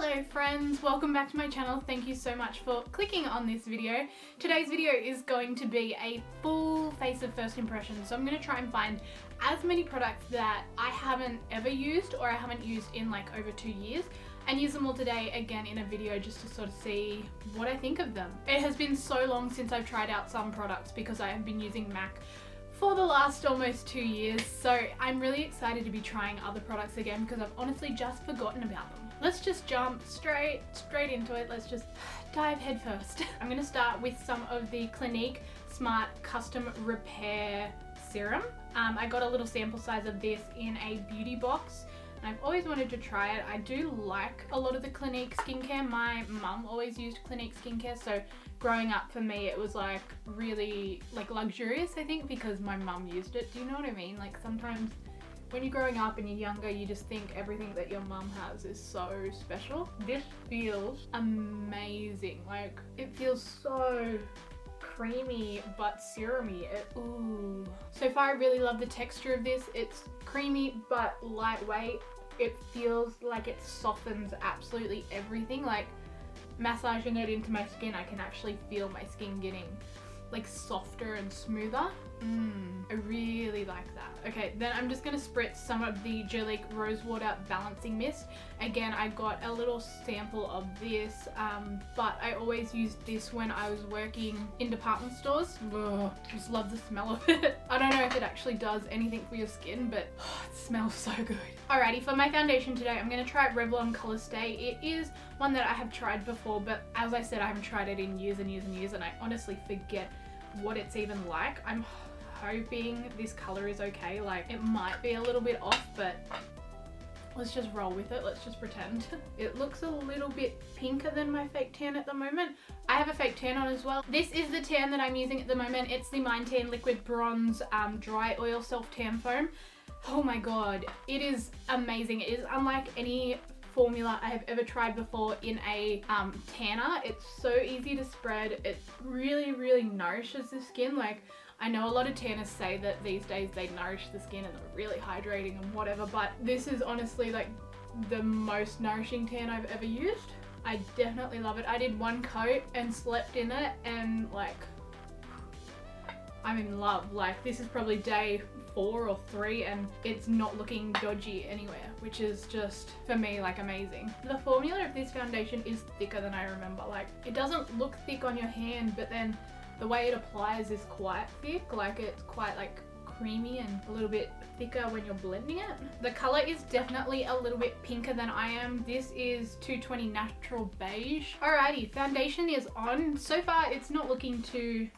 Hello friends, welcome back to my channel. Thank you so much for clicking on this video. Today's video is going to be a full face of first impressions. So I'm going to try and find as many products that I haven't ever used or I haven't used in like over 2 years and use them all today again in a video just to sort of see what I think of them. It has been so long since I've tried out some products because I have been using MAC for the last almost 2 years, so I'm really excited to be trying other products again because I've honestly just forgotten about them. Let's just jump straight into it. Let's just dive head first. I'm going to start with some of the Clinique Smart Custom Repair Serum. I got a little sample size of this in a beauty box and I've always wanted to try it. I do like a lot of the Clinique skincare. My mum always used Clinique skincare, so growing up for me it was like really like luxurious, I think, because my mum used it. Do you know what I mean? Like sometimes when you're growing up and you're younger, you just think everything that your mum has is so special. This feels amazing. Like it feels so creamy but serumy. Ooh. So far I really love the texture of this. It's creamy but lightweight. It feels like it softens absolutely everything. Like massaging it into my skin, I can actually feel my skin getting like softer and smoother. I really like that. Okay, then I'm just gonna spritz some of the Jurlique Rose Water Balancing Mist. Again, I got a little sample of this, but I always used this when I was working in department stores. Ugh, just love the smell of it. I don't know if it actually does anything for your skin, but it smells so good. Alrighty, for my foundation today, I'm gonna try Revlon Color Stay. It is one that I have tried before, but as I said, I haven't tried it in years and years and years, and I honestly forget what it's even like. I'm hoping this color is okay. Like it might be a little bit off, but let's just roll with it. Let's just pretend. It looks a little bit pinker than my fake tan at the moment. I have a fake tan on as well. This is the tan that I'm using at the moment. It's the MineTan Liquid Bronze Dry Oil Self Tan Foam. Oh my god, it is amazing. It is unlike any formula I have ever tried before in a tanner. It's so easy to spread. It really nourishes the skin. Like I know a lot of tanners say that these days they nourish the skin and they're really hydrating and whatever, but this is honestly like the most nourishing tan I've ever used. I definitely love it. I did one coat and slept in it and like I'm in love. Like this is probably day 4 or 3 and it's not looking dodgy anywhere, which is just for me like amazing. The formula of this foundation is thicker than I remember. Like it doesn't look thick on your hand, but then the way it applies is quite thick. Like it's quite like creamy and a little bit thicker when you're blending it. The color is definitely a little bit pinker than I am. This is 220 Natural Beige. Alrighty, foundation is on. So far it's not looking too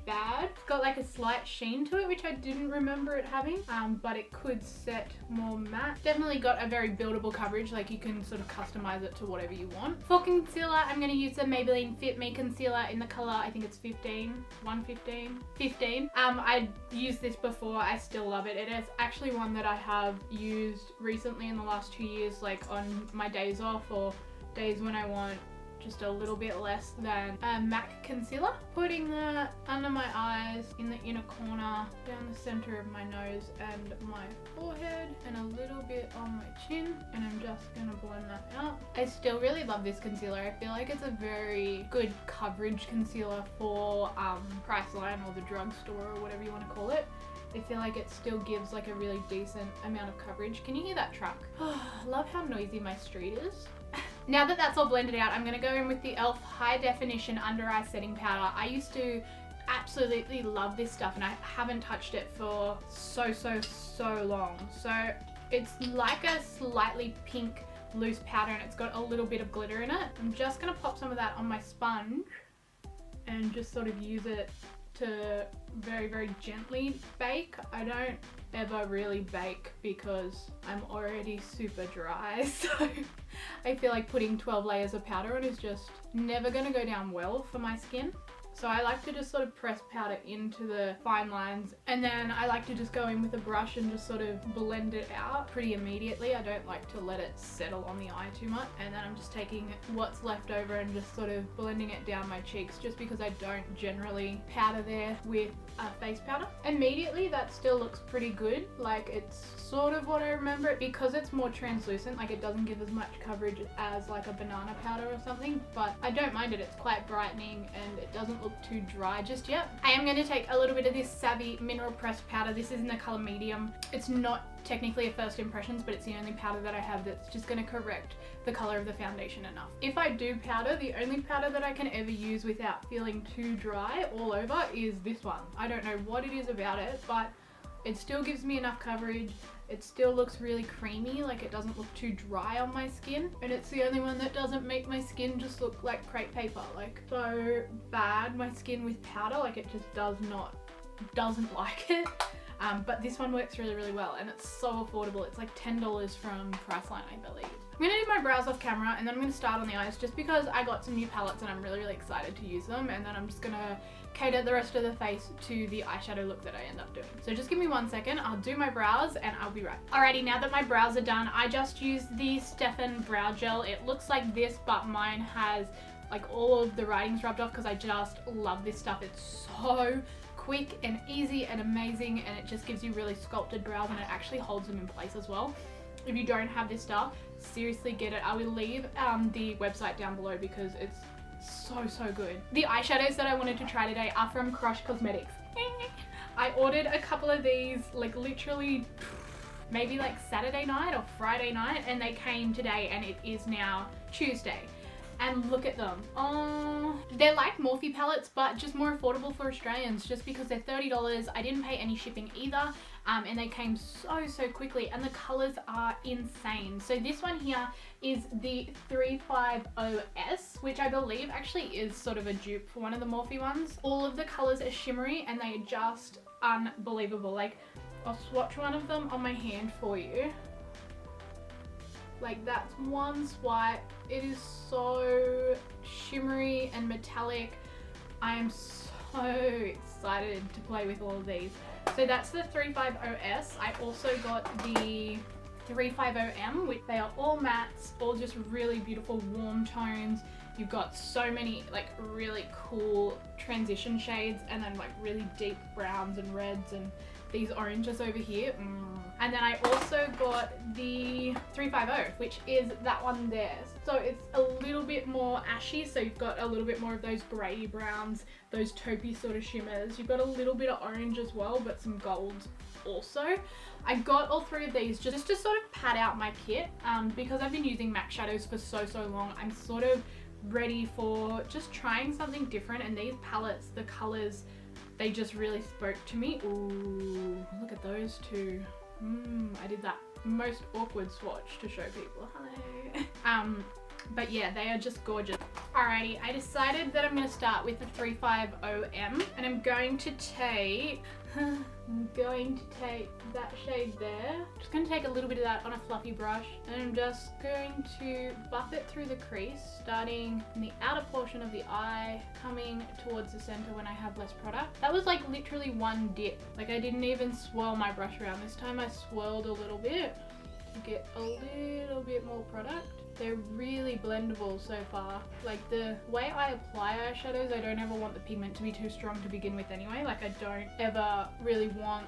bad. It's got like a slight sheen to it, which I didn't remember it having, but it could set more matte. Definitely got a very buildable coverage, like you can sort of customize it to whatever you want. For concealer, I'm going to use the Maybelline Fit Me concealer in the color, I think it's 15. I used this before, I still love it. It is actually one that I have used recently in the last 2 years, like on my days off or days when I want just a little bit less than a MAC concealer. Putting that under my eyes, in the inner corner, down the center of my nose and my forehead, and a little bit on my chin, and I'm just gonna blend that out. I still really love this concealer. I feel like it's a very good coverage concealer for Priceline or the drugstore or whatever you want to call it. I feel like it still gives like a really decent amount of coverage. Can you hear that truck? Love how noisy my street is. Now that that's all blended out, I'm going to go in with the e.l.f. High Definition Under Eye Setting Powder. I used to absolutely love this stuff and I haven't touched it for so long. So it's like a slightly pink loose powder and it's got a little bit of glitter in it. I'm just going to pop some of that on my sponge and just sort of use it to very gently bake. I don't ever really bake because I'm already super dry, so I feel like putting 12 layers of powder on is just never gonna go down well for my skin. So I like to just sort of press powder into the fine lines, and then I like to just go in with a brush and just sort of blend it out pretty immediately. I don't like to let it settle on the eye too much. And then I'm just taking what's left over and just sort of blending it down my cheeks, just because I don't generally powder there with face powder. Immediately that still looks pretty good. Like, it's sort of what I remember it, because it's more translucent. Like, it doesn't give as much coverage as like a banana powder or something, but I don't mind it. It's quite brightening and it doesn't look too dry just yet. I am going to take a little bit of this Savvy Mineral Pressed powder. This is in the color medium. It's not technically a first impressions, but it's the only powder that I have that's just going to correct the color of the foundation enough. If I do powder, the only powder that I can ever use without feeling too dry all over is this one. I don't know what it is about it, but it still gives me enough coverage. It still looks really creamy, like it doesn't look too dry on my skin, and it's the only one that doesn't make my skin just look like crepe paper. Like, so bad, my skin with powder, like it just doesn't like it. But this one works really, really well, and it's so affordable. It's like $10 from Priceline, I believe. I'm gonna do my brows off camera, and then I'm gonna start on the eyes, just because I got some new palettes and I'm really, really excited to use them, and then I'm just gonna cater the rest of the face to the eyeshadow look that I end up doing. So just give me 1 second, I'll do my brows and I'll be right. Alrighty, now that my brows are done, I just used the Stefan brow gel. It looks like this, but mine has like all of the writings rubbed off, because I just love this stuff. It's so quick and easy and amazing, and it just gives you really sculpted brows, and it actually holds them in place as well. If you don't have this stuff, seriously get it. I will leave the website down below, because it's so good. The eyeshadows that I wanted to try today are from Crush Cosmetics. I ordered a couple of these like literally maybe like Saturday night or Friday night, and they came today, and it is now Tuesday. And look at them. Oh, they're like Morphe palettes, but just more affordable for Australians, just because they're $30. I didn't pay any shipping either, and they came so quickly, and the colors are insane. So this one here is the 350S, which I believe actually is sort of a dupe for one of the Morphe ones. All of the colors are shimmery, and they are just unbelievable. Like, I'll swatch one of them on my hand for you. Like, that's one swipe. It is so shimmery and metallic. I am so excited to play with all of these. So that's the 350S. I also got the 350M, which they are all mattes, all just really beautiful warm tones. You've got so many like really cool transition shades, and then like really deep browns and reds, and these oranges over here. And then I also got the 350, which is that one there. So it's a little bit more ashy, so you've got a little bit more of those grey browns, those taupey sort of shimmers. You've got a little bit of orange as well, but some golds also. I got all three of these just to sort of pad out my kit, because I've been using MAC shadows for so long. I'm sort of ready for just trying something different, and these palettes, the colors, they just really spoke to me. Ooh, look at those two. I did that most awkward swatch to show people. Hello. But yeah, they are just gorgeous. Alrighty, I decided that I'm going to start with the 350M, and I'm going to take that shade there. Just going to take a little bit of that on a fluffy brush, and I'm just going to buff it through the crease, starting in the outer portion of the eye, coming towards the center when I have less product. That was like literally one dip. Like, I didn't even swirl my brush around. This time I swirled a little bit to get a little bit more product. They're really blendable so far. Like, the way I apply eyeshadows, I don't ever want the pigment to be too strong to begin with anyway. Like, I don't ever really want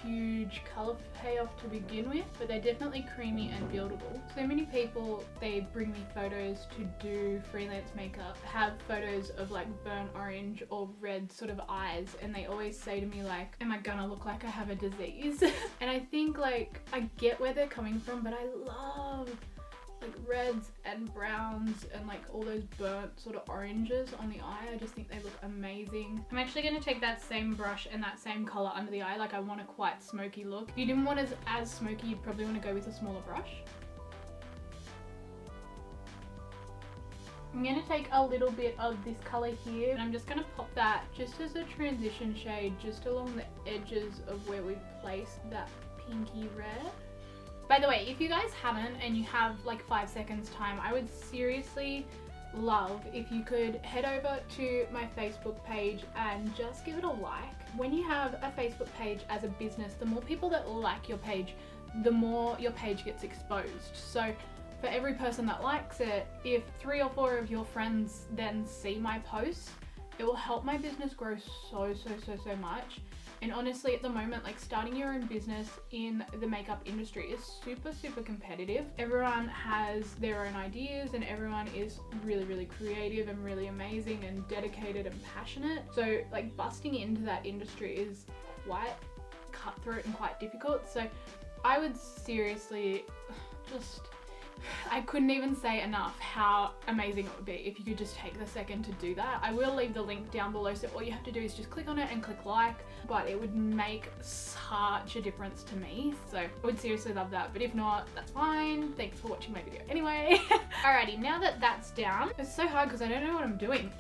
huge color payoff to begin with, but they're definitely creamy and buildable. So many people, they bring me photos to do freelance makeup, have photos of like burnt orange or red sort of eyes, and they always say to me like, am I gonna look like I have a disease? And I think like, I get where they're coming from, but I love like reds and browns and like all those burnt sort of oranges on the eye. I just think they look amazing. I'm actually going to take that same brush and that same color under the eye. Like, I want a quite smoky look. If you didn't want as smoky, you'd probably want to go with a smaller brush. I'm going to take a little bit of this color here, and I'm just going to pop that just as a transition shade, just along the edges of where we placed that pinky red. By the way, if you guys haven't and you have like 5 seconds time, I would seriously love if you could head over to my Facebook page and just give it a like. When you have a Facebook page as a business, the more people that like your page, the more your page gets exposed. So for every person that likes it, if 3 or 4 of your friends then see my posts, it will help my business grow so much. And honestly, at the moment, like, starting your own business in the makeup industry is super competitive. Everyone has their own ideas and everyone is really creative and really amazing and dedicated and passionate. So like, busting into that industry is quite cutthroat and quite difficult. So I would seriously just, I couldn't even say enough how amazing it would be if you could just take the second to do that. I will leave the link down below, so all you have to do is just click on it and click like, but it would make such a difference to me. So I would seriously love that, but if not, that's fine. Thanks for watching my video anyway. Alrighty, now that that's down, it's so hard because I don't know what I'm doing.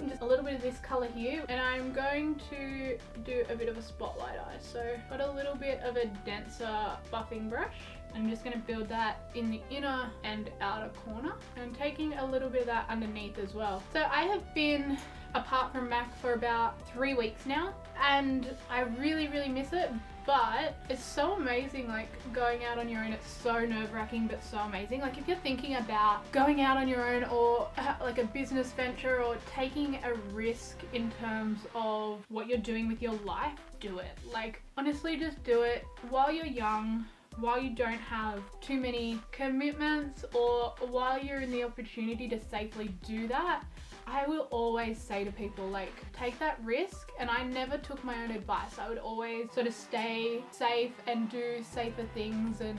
Just a little bit of this color here, and I'm going to do a bit of a spotlight eye. So got a little bit of a denser buffing brush. I'm just going to build that in the inner and outer corner. I'm taking a little bit of that underneath as well. So I have been apart from Mac for about 3 weeks now, and I really miss it, but it's so amazing. Like, going out on your own, it's so nerve-wracking but so amazing. Like, if you're thinking about going out on your own or like a business venture or taking a risk in terms of what you're doing with your life, do it. Like, honestly, just do it while you're young, while you don't have too many commitments, or while you're in the opportunity to safely do that. I will always say to people, like, take that risk. And I never took my own advice. I would always sort of stay safe and do safer things and,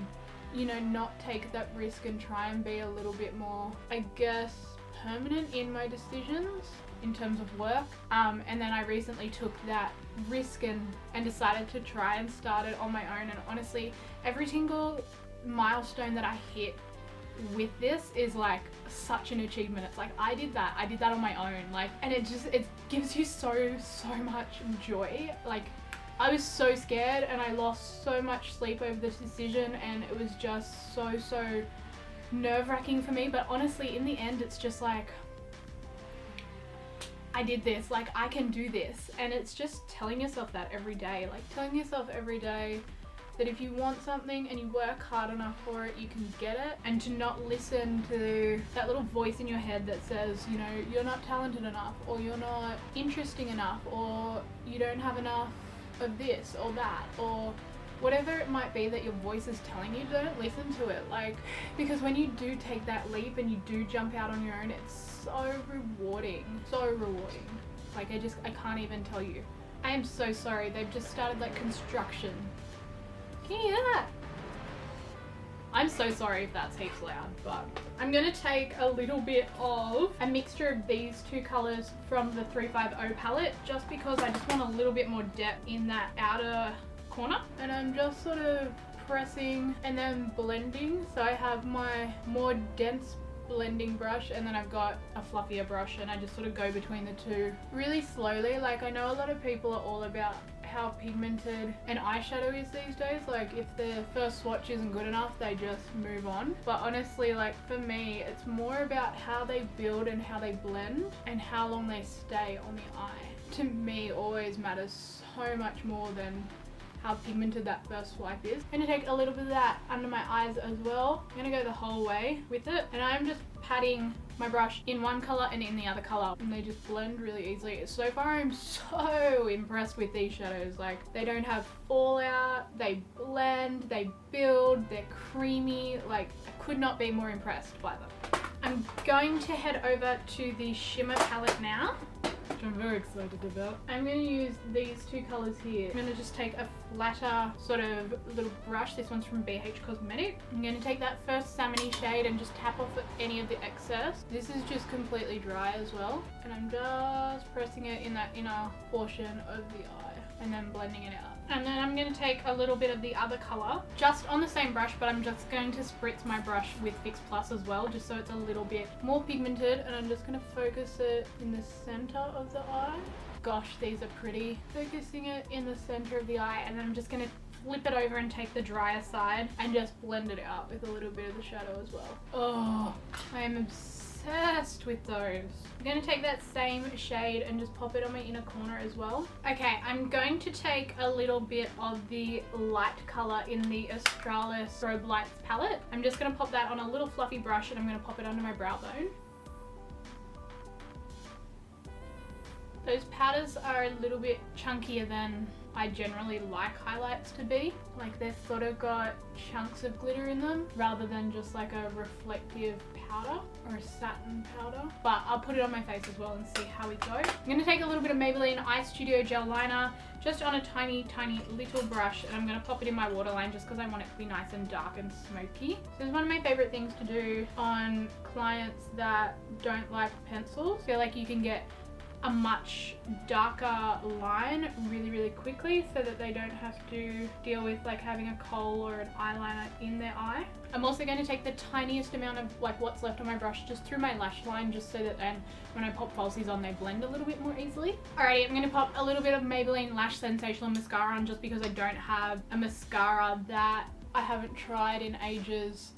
you know, not take that risk and try and be a little bit more, I guess, permanent in my decisions in terms of work. And then I recently took that risk and decided to try and start it on my own. And honestly, every single milestone that I hit with this is like such an achievement. It's like, I did that on my own. Like, and it gives you so much joy. Like, I was so scared and I lost so much sleep over this decision, and it was just so nerve-wracking for me. But honestly, in the end, it's just like, I did this, like, I can do this. And it's just telling yourself that every day, like telling yourself every day that if you want something and you work hard enough for it, you can get it. And to not listen to that little voice in your head that says, you know, you're not talented enough, or you're not interesting enough, or you don't have enough of this or that, or whatever it might be that your voice is telling you. Don't listen to it. Like, because when you do take that leap and you do jump out on your own, it's so rewarding. Like, I can't even tell you. I am so sorry. They've just started like construction. Can you hear that? I'm so sorry if that's heaps loud, but I'm gonna take a little bit of a mixture of these 2 colors from the 350 palette, just because I just want a little bit more depth in that outer corner. And I'm just sort of pressing and then blending. So I have my more dense blending brush, and then I've got a fluffier brush, and I just sort of go between the two really slowly. Like, I know a lot of people are all about how pigmented an eyeshadow is these days. Like, if the first swatch isn't good enough, they just move on. But honestly, like, for me, it's more about how they build and how they blend and how long they stay on the eye. To me, always matters so much more than how pigmented that first swipe is. I'm gonna take a little bit of that under my eyes as well. I'm gonna go the whole way with it, and I'm just patting my brush in one color and in the other color, and they just blend really easily. So far, I'm so impressed with these shadows. Like, they don't have fallout, they blend, they build, they're creamy. Like, I could not be more impressed by them. I'm going to head over to the shimmer palette now, which I'm very excited about. I'm going to use these 2 colors here. I'm going to just take a flatter sort of little brush. This one's from Beige Cosmetic. I'm going to take that first salmony shade and just tap off any of the excess. This is just completely dry as well. And I'm just pressing it in that inner portion of the eye and then blending it out. And then I'm going to take a little bit of the other color, just on the same brush, but I'm just going to spritz my brush with Fix Plus as well, just so it's a little bit more pigmented. And I'm just going to focus it in the center of the eye. Gosh, these are pretty. Focusing it in the center of the eye, and then I'm just going to flip it over and take the drier side and just blend it out with a little bit of the shadow as well. Oh, I am obsessed obsessed with those. I'm going to take that same shade and just pop it on my inner corner as well. Okay, I'm going to take a little bit of the light color in the Australis Strobe Lights palette. I'm just going to pop that on a little fluffy brush and I'm going to pop it under my brow bone. Those powders are a little bit chunkier than I generally like highlights to be. Like they've sort of got chunks of glitter in them rather than just like a reflective powder or a satin powder. But I'll put it on my face as well and see how we go. I'm going to take a little bit of Maybelline Eye Studio Gel Liner just on a tiny little brush, and I'm going to pop it in my waterline just because I want it to be nice and dark and smoky. So it's one of my favorite things to do on clients that don't like pencils. I feel like you can get a much darker line really quickly so that they don't have to deal with like having a kohl or an eyeliner in their eye. I'm also going to take the tiniest amount of like what's left on my brush just through my lash line, just so that then when I pop falsies on they blend a little bit more easily. Alrighty, I'm going to pop a little bit of Maybelline Lash Sensational Mascara on just because I don't have a mascara that I haven't tried in ages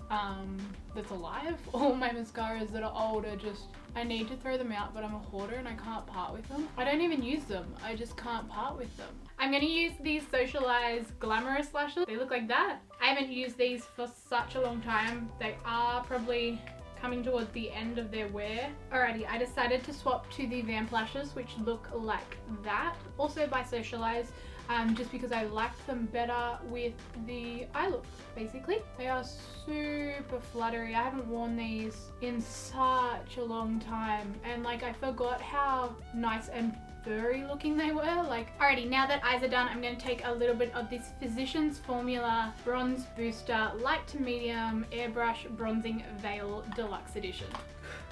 that's alive. All my mascaras that are old are just, I need to throw them out, but I'm a hoarder and I can't part with them. I don't even use them. I just can't part with them. I'm going to use these SocialEyes Glamorous Lashes. They look like that. I haven't used these for such a long time. They are probably coming towards the end of their wear. Alrighty, I decided to swap to the Vamp lashes, which look like that. Also by SocialEyes. Just because I like them better with the eye look, basically. They are super fluttery. I haven't worn these in such a long time, and like I forgot how nice and furry looking they were. Like, alrighty, now that eyes are done, I'm going to take a little bit of this Physicians Formula Bronze Booster Light to Medium Airbrush Bronzing Veil Deluxe Edition.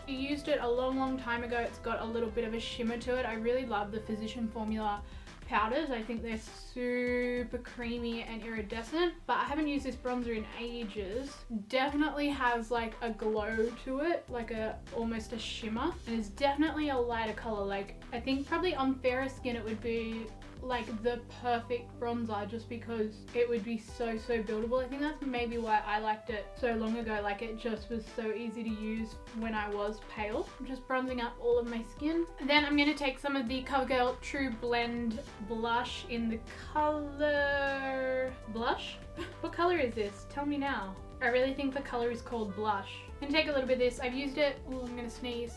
I used it a long time ago. It's got a little bit of a shimmer to it. I really love the Physician Formula powders. I think they're super creamy and iridescent, but I haven't used this bronzer in ages. Definitely has like a glow to it, like almost a shimmer, and it's definitely a lighter color. Like I think probably on fairer skin it would be like the perfect bronzer, just because it would be so buildable. I think that's maybe why I liked it so long ago. Like it just was so easy to use when I was pale. I'm just bronzing up all of my skin. And then I'm going to take some of the Covergirl True Blend blush in the color blush. What color is this? Tell me now. I really think the color is called blush. I'm going to take a little bit of this. I've used it. Oh, I'm going to sneeze.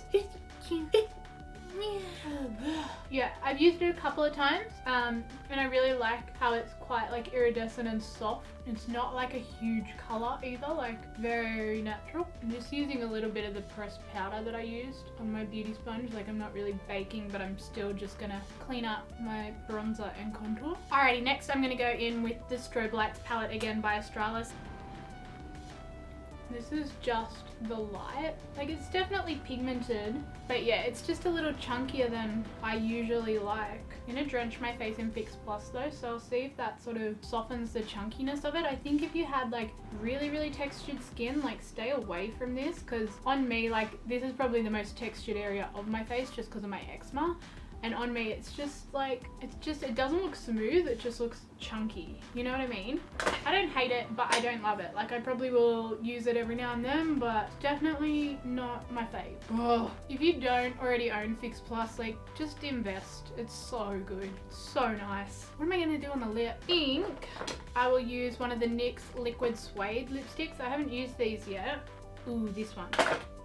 Yeah, I've used it a couple of times, and I really like how it's quite like iridescent and soft. It's not like a huge color either, like very natural. I'm just using a little bit of the pressed powder that I used on my beauty sponge. Like I'm not really baking, but I'm still just gonna clean up my bronzer and contour. Alrighty, next I'm gonna go in with the Strobe Lights palette again by Australis. This is just the light. Like it's definitely pigmented, but yeah, it's just a little chunkier than I usually like. I'm gonna drench my face in Fix Plus though, so I'll see if that sort of softens the chunkiness of it. I think if you had like really textured skin, like stay away from this, because on me, like this is probably the most textured area of my face just because of my eczema. And on me, it's just like, it doesn't look smooth, it just looks chunky. You know what I mean? I don't hate it, but I don't love it. Like I probably will use it every now and then, but definitely not my fave. Oh, if you don't already own Fix Plus, like just invest. It's so good, so nice. What am I gonna do on the lip? Ink, I will use one of the NYX Liquid Suede lipsticks. I haven't used these yet. Ooh, this one.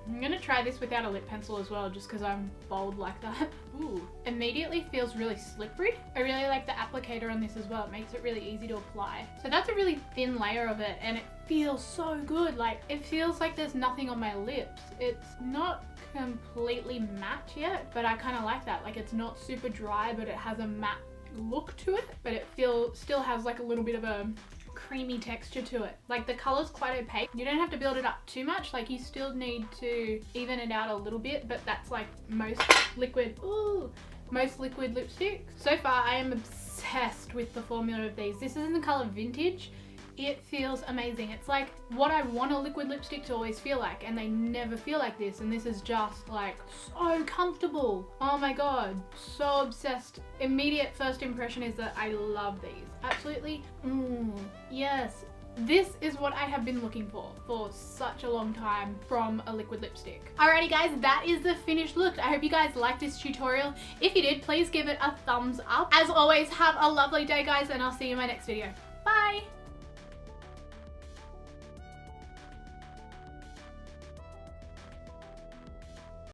I'm gonna try this without a lip pencil as well, just because I'm bold like that. Ooh, immediately feels really slippery. I really like the applicator on this as well. It makes it really easy to apply. So that's a really thin layer of it, and it feels so good. Like it feels like there's nothing on my lips. It's not completely matte yet, but I kind of like that. Like it's not super dry, but it has a matte look to it, but it still has like a little bit of a creamy texture to it. Like the color's quite opaque. You don't have to build it up too much. Like you still need to even it out a little bit, but that's like most liquid lipsticks. So far I am obsessed with the formula of these. This is in the color Vintage. It feels amazing. It's like what I want a liquid lipstick to always feel like, and they never feel like this, and this is just like so comfortable. Oh my god, so obsessed. Immediate first impression is that I love these. Absolutely, yes. This is what I have been looking for such a long time from a liquid lipstick. Alrighty guys, that is the finished look. I hope you guys liked this tutorial. If you did, please give it a thumbs up. As always, have a lovely day guys, and I'll see you in my next video. Bye!